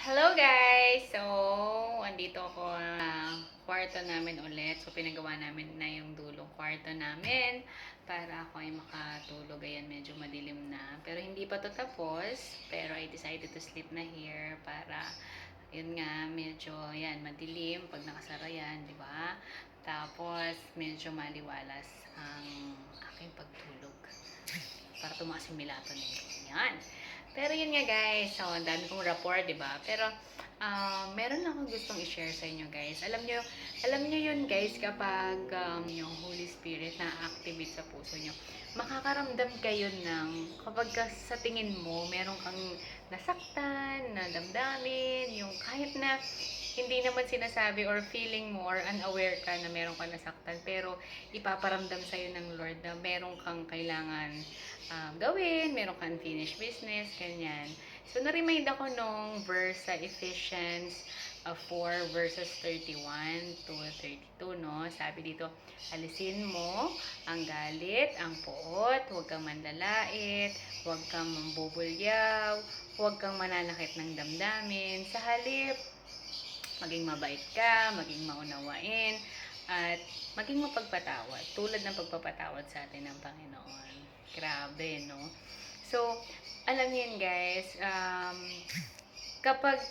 Hello guys! So, andito ako kwarto namin ulit. So, pinagawa namin na yung dulong kwarto namin para ako ay makatulog. Ayan, medyo madilim na. Pero hindi pa to tapos. Pero I decided to sleep na here para, yun nga, medyo, yan, madilim pag nakasara yan, di ba? Tapos, medyo maliwalas ang aking pagtulog. Para tumaas yung melatonin ko. Yan. Pero yun nga guys, so ang dami kong rapport, 'di ba? Pero meron lang akong gustong i-share sa inyo guys. Alam niyo yun guys kapag yung Holy Spirit na-activate sa puso niyo. Makakaramdam kayo ng kapag sa tingin mo meron kang nasaktan, na damdamin, yung kahit na hindi naman sinasabi or feeling mo or unaware ka na meron kang nasaktan pero ipaparamdam sa'yo ng Lord na meron kang kailangan gawin, meron kang unfinished business, ganyan. So, na-remind ako nung verse sa Ephesians 4 verses 31 to 32, no? Sabi dito, alisin mo ang galit, ang poot, huwag kang manlalait, huwag kang mambubulyaw, huwag kang mananakit ng damdamin. Sa halip, maging mabait ka, maging maunawain, at maging mapagpatawad, tulad ng pagpapatawad sa atin ng Panginoon. Grabe, no? So, alam niyo yun guys, kapag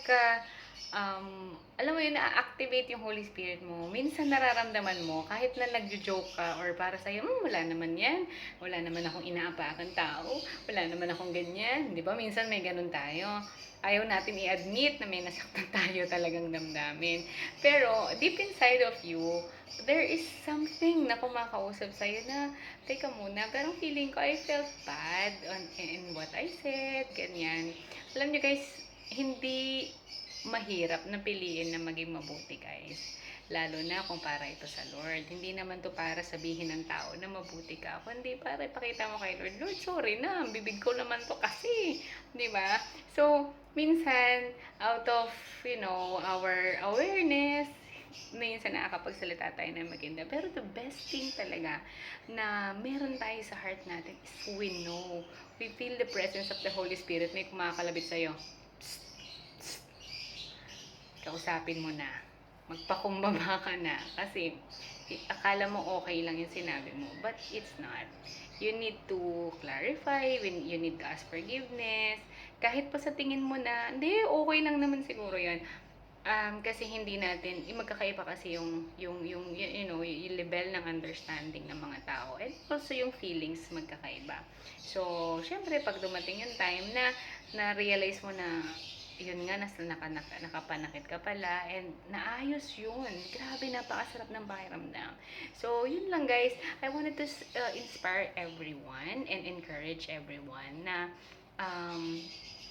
alam mo yun, na-activate yung Holy Spirit mo, minsan nararamdaman mo, kahit na nagjo-joke ka, or para sa'yo, wala naman yan, wala naman akong inaapakan tao, wala naman akong ganyan, di ba? Minsan may ganun tayo. Ayaw natin i-admit na may nasaktan tayo talagang damdamin. Pero, deep inside of you, there is something na kumakausap sa'yo na, teka muna, parang feeling ko, I felt bad in what I said, ganyan. Alam nyo guys, hindi mahirap na piliin na maging mabuti guys. Lalo na kung para ito sa Lord. Hindi naman to para sabihin ng tao na mabuti ka. Kundi para ipakita mo kay Lord, Lord, sorry na, bibig ko naman to kasi. Di ba? So, minsan, out of, our awareness, minsan nakakapagsalita tayo na maganda. Pero the best thing talaga na meron tayo sa heart natin is we know. We feel the presence of the Holy Spirit. May kumakalabit sa'yo. Kausapin mo na. Magpakumbaba ka na. Kasi, akala mo okay lang yung sinabi mo. But it's not. You need to clarify. You need to ask forgiveness. Kahit pa sa tingin mo na, hindi, okay lang naman siguro yan. Kasi hindi natin, magkakaiba kasi yung level ng understanding ng mga tao. And also yung feelings magkakaiba. So, syempre, pag dumating yung time na na-realize mo na, yun nga, nakapanakit ka pala, and naayos yun. Grabe, napakasarap ng pakiramdam. So, yun lang guys. I wanted to inspire everyone and encourage everyone na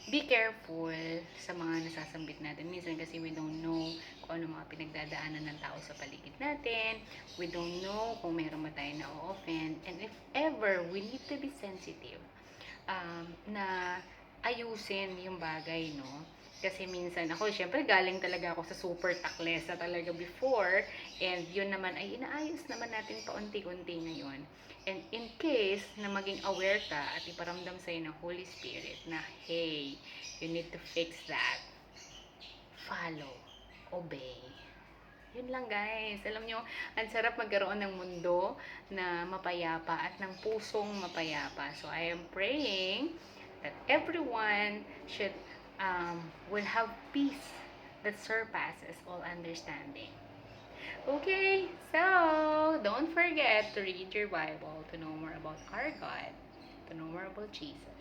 be careful sa mga nasasambit natin. Minsan kasi we don't know kung ano mga pinagdadaanan ng tao sa paligid natin. We don't know kung meron ba tayo na-offend. And if ever, we need to be sensitive na ayusin yung bagay, no? Kasi minsan, ako, syempre, galing talaga ako sa super taklesa talaga before. And yun naman ay inaayos naman natin paunti-unti ngayon. And in case na maging aware ka at iparamdam sa'yo ng Holy Spirit na, hey, you need to fix that. Follow. Obey. Yun lang guys. Alam nyo, ang sarap magkaroon ng mundo na mapayapa at ng pusong mapayapa. So, I am praying that everyone will have peace that surpasses all understanding. Okay, so don't forget to read your Bible to know more about our God, to know more about Jesus.